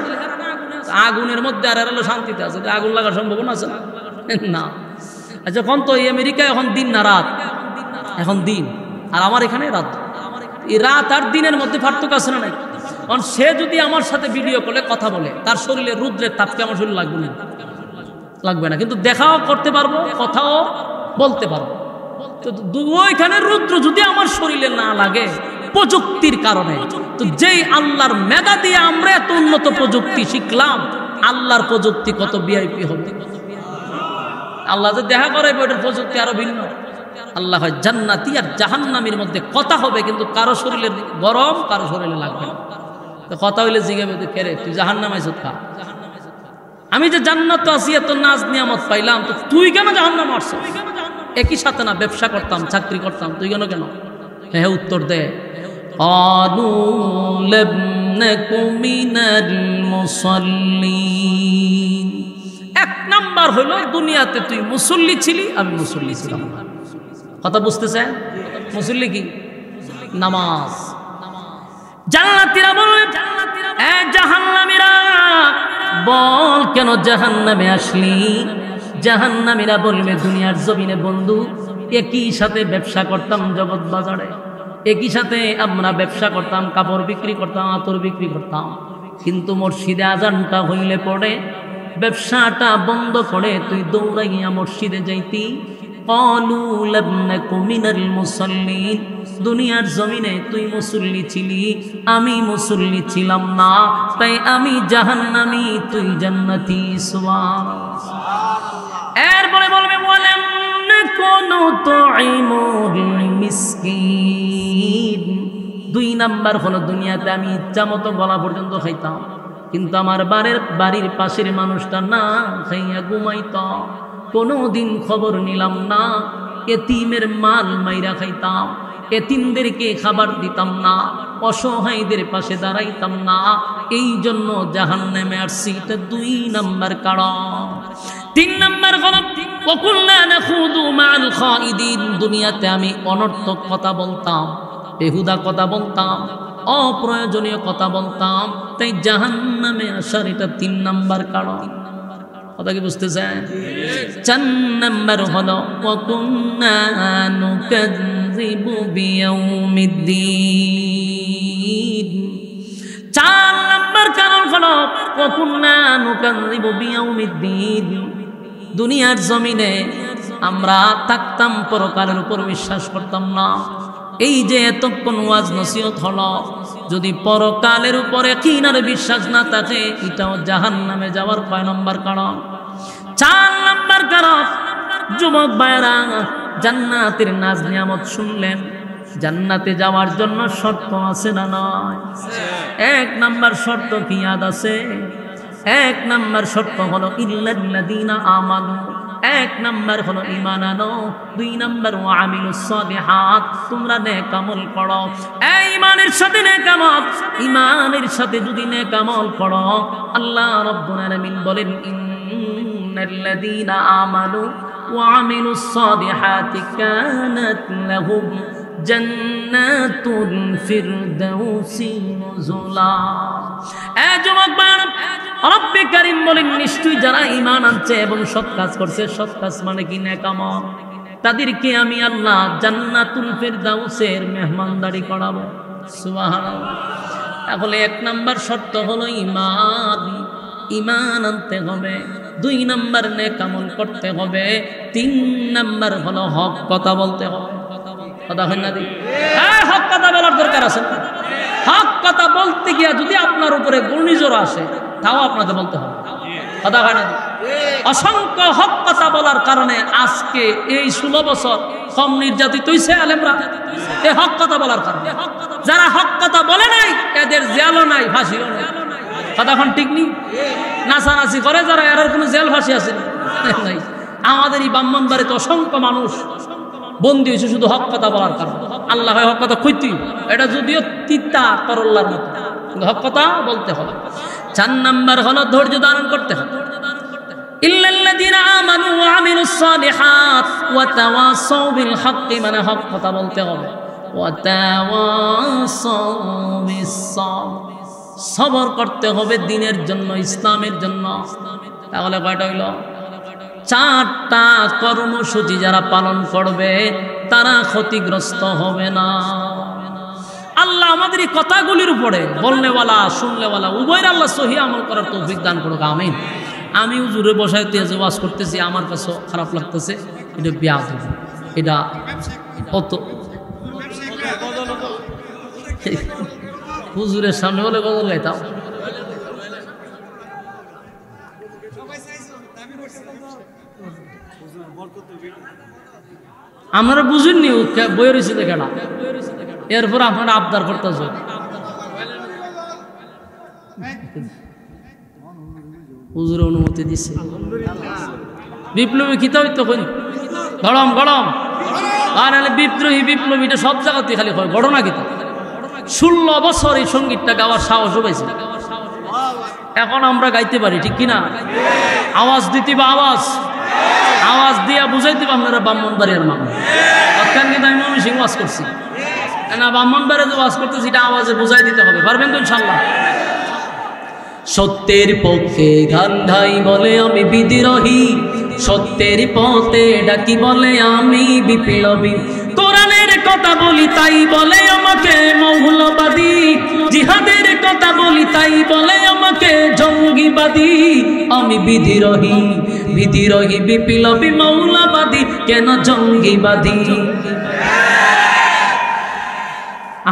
আগুনের মধ্যে আর এরা শান্তিতে আছে, আগুন লাগার সম্ভাবনা আছে না? আচ্ছা কোন তো এই আমেরিকায় এখন দিন না রাত? এখন দিন, আর আমার এখানে রাত। এই রাত আর দিনের মধ্যে পার্থক্য আছে না নাই? কারণ সে যদি আমার সাথে ভিডিও কলে কথা বলে, তার শরীরে রুদ্রের তাপকে আমার শরীর লাগবে না, লাগবে না, কিন্তু দেখাও করতে পারবো, কথাও বলতে পারবো। তো ওইখানে রুদ্র যদি আমার শরীরে না লাগে প্রযুক্তির কারণে, তো যেই আল্লাহর মেধা দিয়ে আমরা এত উন্নত প্রযুক্তি শিখলাম, আল্লাহর প্রযুক্তি কত VIP হবে। আল্লাহ যে দেখা করে ওইটার প্রযুক্তি আরো ভিন্ন। আল্লাহ হয় জান্নাতি আর জাহান্নামীর মধ্যে কথা হবে, কিন্তু কারো শরীরে গরম, কারো শরীরে লাগবে না। তো কথা হইলে জিজ্ঞাসা কেরে তুই জাহান্নামে আছিস খা, আমি যে জান্নাত আছি এত নাজ নিয়ামত পাইলাম, তো তুই কেন জাহান্নামে আসছিস? একই সাথে না ব্যবসা করতাম, চাকরি করতাম, তুই কেন? হ্যাঁ উত্তর দে। এক নাম্বার হলো দুনিয়াতে তুই মুসল্লি ছিলি, আমি মুসল্লি ছিলাম। কথা বুঝতেছেন? মুসল্লি কি? নামাজ। জান্নাতীরা বলবে, জাহান্নামীরা বল কেন জাহান্নামে আসলি? জাহান্নামীরা বলবে দুনিয়ার জমিনে বন্ধু একই সাথে ব্যবসা করতাম জগৎ বাজারে, একই সাথে আমরা ব্যবসা করতাম, কাপড় বিক্রি করতাম, আতর বিক্রি করতাম, কিন্তু মসজিদে আজানটা হইলে পড়ে ব্যবসাটা বন্ধ করে তুই দৌড়াইয়া মসজিদে যাইতি, ক্বালু লাম নাকু মিনাল মুসাল্লিন, দুনিয়ার জমিনে তুই মুসল্লি ছিলি, আমি মুসল্লি ছিলাম না, তাই আমি জাহান্নামী, তুই জান্নাতি। সুবহানাল্লাহ। এরপরে বলবে ওয়ালাম নাকুনু তুইমুল মিসকিন। 2 নাম্বার হলো দুনিয়াতে আমি ইচ্ছা মতো গলা পর্যন্ত খাইতাম, কিন্তু আমার বাড়ির পাশের মানুষটা না খাইয়া ঘুমাইত, কোনোদিন খবর নিলাম না। এতিমের মাল মাইরা খাইতাম, এতিমদেরকে খাবার দিতাম না, অসহায়দের পাশে দাঁড়াইতাম না, এই জন্য জাহান্নামে আসছি। এটা 2 নাম্বার কারণ। 3 নাম্বার হলো ওয়াকুল্লা নাখুদু মাআল খাইদিন। দুনিয়াতে আমি অনর্থক কথা বলতাম, বেহুদা কথা বলতাম, অপ্রয়োজনীয় কথা বলতাম, তাই জাহান্নামে আসার এটা 3 নাম্বার কারণ। কথা কি বুঝতেছেন? 4 নাম্বার হলো ওয়াকুন্না নুকাযযিবু বিয়াউমিদ্দিন। 4 নাম্বার কারণ হলো ওয়াকুন্না নুকাযযিবু বিয়াউমিদ্দিন। দুনিয়ার জমিনে আমরা থাকতাম, পরকালের উপর বিশ্বাস করতাম না। এই যে এতক্ষণ ওয়াজ নসিহত হলো, যদি পরকালের উপরে কিনারে বিশ্বাস না থাকে, এটাও জাহান্নামে যাওয়ার 5 নম্বর কারণ। 4 নম্বর কারণ, যুবক ভাইরা জান্নাতের নাজ নিয়ামত শুনলেন, জান্নাতে যাওয়ার জন্য শর্ত আছে না নয়? 1 নম্বর শর্ত কি ইয়াদ আছে? 1 নম্বর শর্ত হলো ইল্লাল্লাযীনা আমানু। 1 নম্বর হলো ঈমান আনো। 2 নম্বর ওয়া আমিলুস সালিহাত, তোমরা নেক আমল করো। এই ঈমানের সাথে নেক আমল, ঈমানের সাথে যদি নেক আমল করো, আল্লাহ রাব্বুল আলামিন বলেন ইন্নাল্লাযীনা আমানু ওয়া আমিলুস সালিহাতি কানাত লাহুম জান্নাতুল ফিরদাউসি নুজুলা। এই যুবক ভাইরা, রব্বে কারীম বলেন নিশ্চয়ই যারা ঈমান আনছে এবং সৎ কাজ করছে, সৎ কাজ মানে কি নেক আমল, তাদেরকে আমি আল্লাহ জান্নাতুল ফিরদাউসের মেহমানদারি করাবো। সুবহানাল্লাহ। তাহলে 1 নাম্বার শর্ত হলো ঈমান, ঈমান আনতে হবে। 2 নাম্বার নেক আমল করতে হবে। 3 নাম্বার হলো হক কথা বলতে হবে। কথা হয় না? হ্যাঁ, হক কথা বলার দরকার আছে। হক কথা বলতে গিয়া যদি আপনার উপরে ঘূর্ণিঝড় আসে, তাও আপনাকে বলতে হবে। কথা হয় না? অসংখ্য হক কথা বলার কারণে আজকে এই 16 বছর কম নির্যাতিত হইছে আলেমরা, এই হক কথা বলার কারণে। যারা হক কথা বলে নাই, এদের জেলও নাই, ফাঁসিও নাই। কথা এখন ঠিক নেই? নাচানাচি করে যারা, এর কোনো জেল ফাঁসি আছে নাই। আমাদের এই ব্রাহ্মণবাড়িতে অসংখ্য মানুষ বন্দী হয়েছে শুধু হক কথা বলার কারণে। আল্লাহ হক কথা কইতি, এটা যদিও তিতা করল্লার মতো, হক কথা বলতে হবে। 4 নাম্বার হলো ধৈর্য ধারণ করতে হবে। ইল্লাল্লাযীনা আমানু ওয়া আমিলুস সালিহাত ওয়া তাওয়াসাউ বিল হাক্কি, মানে হক কথা বলতে হবে। ওয়া তাওয়াসাউ বিস সাবর, সবর করতে হবে দ্বীনের জন্য, ইসলামের জন্য। তাহলে কয়টা হইল? 4টা কর্মসূচি যারা পালন করবে তারা ক্ষতিগ্রস্ত হবে না। আল্লাহ আমাদের এই কথাগুলির উপরে বলনেওয়ালা শুনলেওয়ালা উভয়ের আল্লাহ সহি আমল করার তৌফিক দান করুক, আমিন। আমি হুজুরে বসাইতে যে ওয়াজ করতেছি, আমার কাছে খারাপ লাগতেছে, এটা বিয়াদব, এটা অত হুজুরের সামনে বলে গজল গাইতাম। আপনারা বুঝেননি বই রয়েছে দেখাটা, এরপর আপনারা আবদার করতেছ। হুজুর অনুমতি দিচ্ছে। বিপ্লবী কিতাব তো কই গরম গরম, আর বিদ্রোহী বিপ্লবীটা সব জায়গাতে খালি হয় ঘটনা কিতাব। 16 বছর এই সঙ্গীতটা গাওয়ার সাহস পাইছে। এখন আমরা গাইতে পারি, ঠিক কিনা? আওয়াজ দিতে বা আওয়াজ দিয়া বুঝাইতে আপনারা ব্রাহ্মণবাড়িয়ার মানুষ। অত্যান কিন্তু আমি ময়মনসিংহ ওয়াজ করছি না, ব্রাহ্মণবাড়িয়া যে ওয়াজ করতেছি এটা আওয়াজে বুঝাই দিতে হবে। পারবেন তো ইনশাল্লাহ? সত্যের পক্ষে গান্ধাই বলে আমি বিদ্রোহী, সত্যের পথে ডাকি বলে আমি বিপ্লবী। কোরআনের কথা বলি তাই বলে আমাকে মৌলবাদী, জিহাদের কথা বলি তাই বলে আমাকে জঙ্গিবাদী। আমি বিদ্রোহী বিপ্লবী মৌলবাদী। মৌলবাদী কেন জঙ্গিবাদী।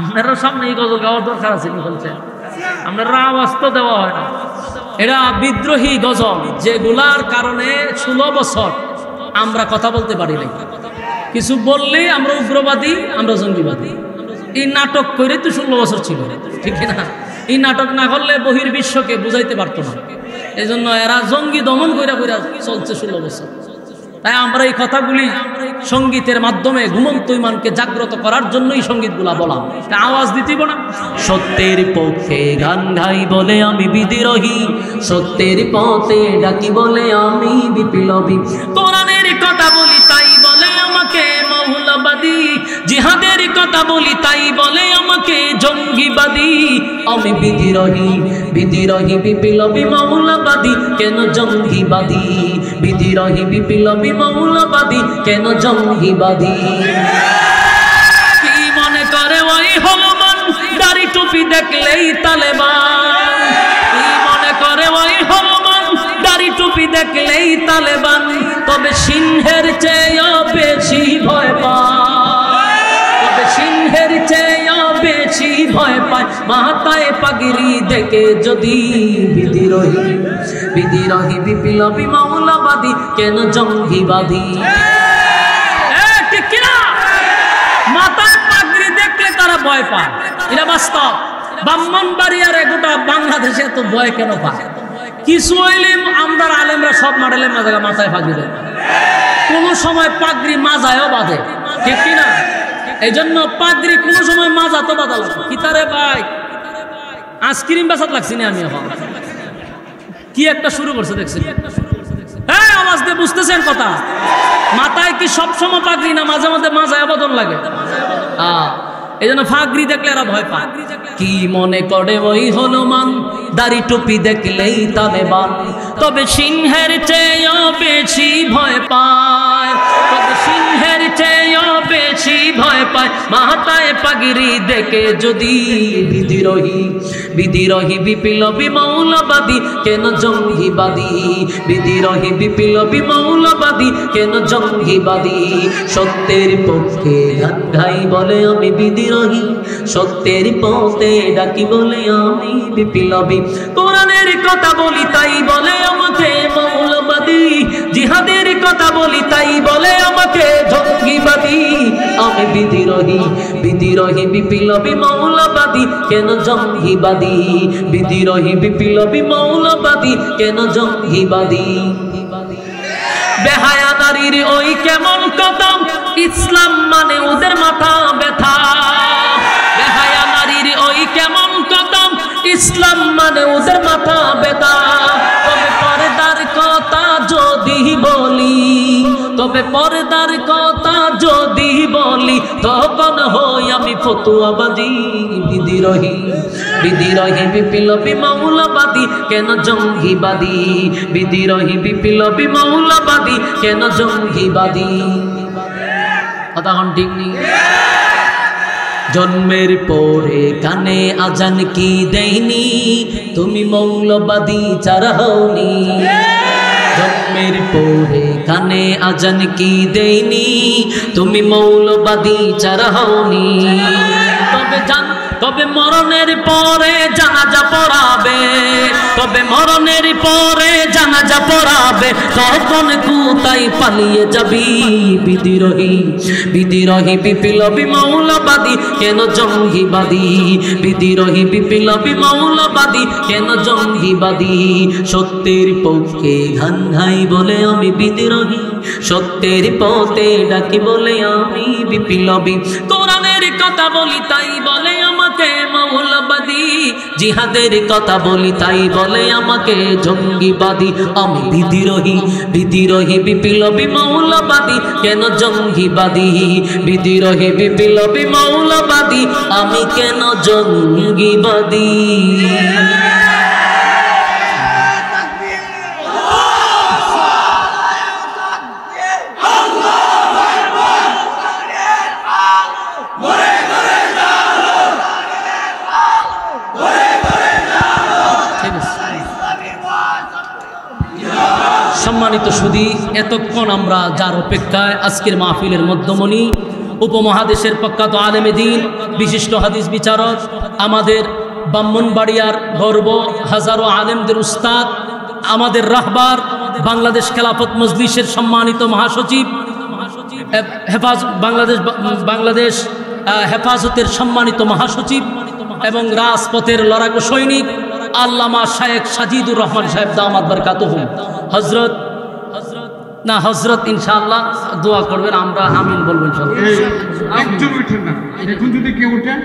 আপনারা সামনে এই গজল গাওয়ার দরকার আছে কি বলছেন? আপনারা আওয়াজ তো দেওয়া হয় না। এরা বিদ্রোহী গজল, যেগুলার কারণে 16 বছর আমরা কথা বলতে পারি নাই। কিছু বললেই আমরা উগ্রবাদী, আমরা জঙ্গিবাদী। এই নাটক করে তো 16 বছর ছিল, ঠিক না? এই নাটক না করলে বহির্বিশ্বকে বুঝাইতে পারতো না। এই জন্য এরা জঙ্গি দমন কইরা কইরা চলছে 16 বছর। তাই আমরা এই কথাগুলি সঙ্গীতের মাধ্যমে ঘুমন্ত ইমানকে জাগ্রত করার জন্যই সঙ্গীতগুলা বলা। আওয়াজ দিতেই না। সত্যের পক্ষে গান গাই বলে আমি বিদ্রোহী, সত্যের পথে ডাকি বলে আমি বিপ্লবী। কোরআনের কথা বলি তাই বলে আমাকে মৌলবাদী, জিহাদের কথা বলি তাই বলে আমাকে জঙ্গিবাদী। আমি বিদ্রোহী, বিদ্রোহী বিপ্লবী মৌলবাদী কেন জঙ্গিবাদী, বিদ্রোহী বিপ্লবী মৌলবাদী কেন জঙ্গিবাদী। কি মনে করে ওই হলমান, দাড়ি টুপি দেখলেই তালেবান। কি মনে করে ওই হলমান, দাড়ি টুপি দেখলেই তালেবান। তবে সিংহের চেয়েও বেশি ভয় পায়, তবে সিংহের চেয়েও বেশি ভয় পায় মাথায় পাগড়ি দেখে যদি বিদ্রোহী, বিদ্রোহী বিপ্লবী মৌলবাদী কেন জঙ্গিবাদী। ঠিক কিনা? মাথায় পাগড়ি দেখলে তারা ভয় পায়, এটা বাস্তব। ব্রাহ্মণবাড়িয়ার গোটা বাংলাদেশে তো ভয় কেন পায়? কিছু হইলে আমরা আলেমরা সব মডেলের মাথায় পাগড়ি দেয়, কোন সময় পাগড়ি মাজায়ও বাঁধে, ঠিক কিনা? এই জন্য পাগড়ি কোন সময় মাজা তো বাঁধা লাগবে। কিতারে ভাই আইসক্রিম বেচাত লাগছি না আমি এখন, কি একটা শুরু করছে দেখছেন? হ্যাঁ, আওয়াজ দিয়ে বুঝতেছেন কথা? মাথায় কি সবসময় পাগড়ি না মাঝে মাঝে মাজায় বদল লাগে? এই জন্য পাগড়ি দেখলে এরা ভয় পায়। কি মনে করে ওই হনুমান, দাড়ি টুপি দেখলেই তালেবান। তবে সিংহের চেয়েও বেশি ভয় পায়, তবে সিংহের চেয়েও বেশি ভয় পায় মাথায় পাগড়ি দেখে যদি বিদ্রোহী, বিদ্রোহী বিপ্লবী মৌলবাদী কেন জঙ্গিবাদী, বিদ্রোহী বিপ্লবী মৌলবাদী কেন জঙ্গিবাদী। সত্যের পক্ষে গান গাই বলে আমি বিদ্রোহী, সত্যের পথে ডাকি বলে আমি বিপ্লবী। কোরআনের কথা বলি তাই বলে আমাকে মৌলবাদী, জিহাদের কথা বলি তাই বলে আমাকে জঙ্গিবাদী। আমি বিদ্রোহী, বিদ্রোহী বিপ্লবী মৌলবাদী কেন জঙ্গিবাদী, বিদ্রোহী বিপ্লবী মৌলবাদী কেন জঙ্গিবাদী। বেহায়া নারীর ওই কেমন কদম, ইসলাম মানে ওদের মাথা ব্যথা। বেহায়া নারীর ওই কেমন কদম, ইসলাম মানে ওদের মাথা ব্যথা। তবে পর্দার কথা যদি বলি, তবে পর্দার কথা যদি বলি, তখন হই আমি ফতুয়াবাদী। বিদ্রোহী, বিদ্রোহী বিপ্লবী মৌলবাদী কেন জঙ্গিবাদী, বিদ্রোহী বিপ্লবী মৌলবাদী কেন জঙ্গিবাদী। কথা কোন ঠিক নেই? জন্মের পরে কানে আজান কি দেয়নি, তুমি মৌলবাদী চারা হওনি। জন্মের পরে কানে আজান কি দেয়নি, তুমি মৌলবাদী চারা হওনি। তবে মরণের পরে জানাজা পড়াবে, তবে মরণের পরে জানাজা পড়াবে, তখন কোথায় পালিয়ে যাবি। বিদ্রোহী, বিদ্রোহী বিপ্লবী মৌলবাদী কেন জঙ্গিবাদী, বিদ্রোহী বিপ্লবী মৌলবাদী কেন জঙ্গিবাদী। সত্যের পক্ষে গান গাই বলে আমি বিদ্রোহী, সত্যের পথে ডাকি বলে আমি বিপ্লবী। কোরআনের কথা বলি তাই বলে আমাকে মৌলবাদী, জিহাদের কথা বলি তাই বলে আমাকে জঙ্গিবাদী। আমি বিদ্রোহী, বিদ্রোহী বিপ্লবী মৌলবাদী কেন জঙ্গিবাদী, বিদ্রোহী বিপ্লবী মৌলবাদী আমি কেন জঙ্গিবাদী। সম্মানিত সুধী, এতক্ষণ আমরা যার অপেক্ষায় আজকের মাহফিলের মধ্যমণি উপমহাদেশের প্রখ্যাত আলেমে দ্বীন, বিশিষ্ট হাদিস বিচারক, আমাদের ব্রাহ্মণবাড়িয়ার গর্ব, হাজারো আলেমদের উস্তাদ, আমাদের রাহবার, বাংলাদেশ খেলাফত মজলিসের সম্মানিত মহাসচিব, বাংলাদেশ হেফাজতের সম্মানিত মহাসচিব এবং রাজপথের লড়াকু সৈনিক আল্লামা শায়েখ সাজিদুর রহমান সাহেব দামাত বরকাতুহুম হযরত ইনশাআল্লাহ দোয়া করবেন, আমরা আমিন বলবো ইনশাআল্লাহ। একজন উঠেন না, এখন যদি কেউ উঠেন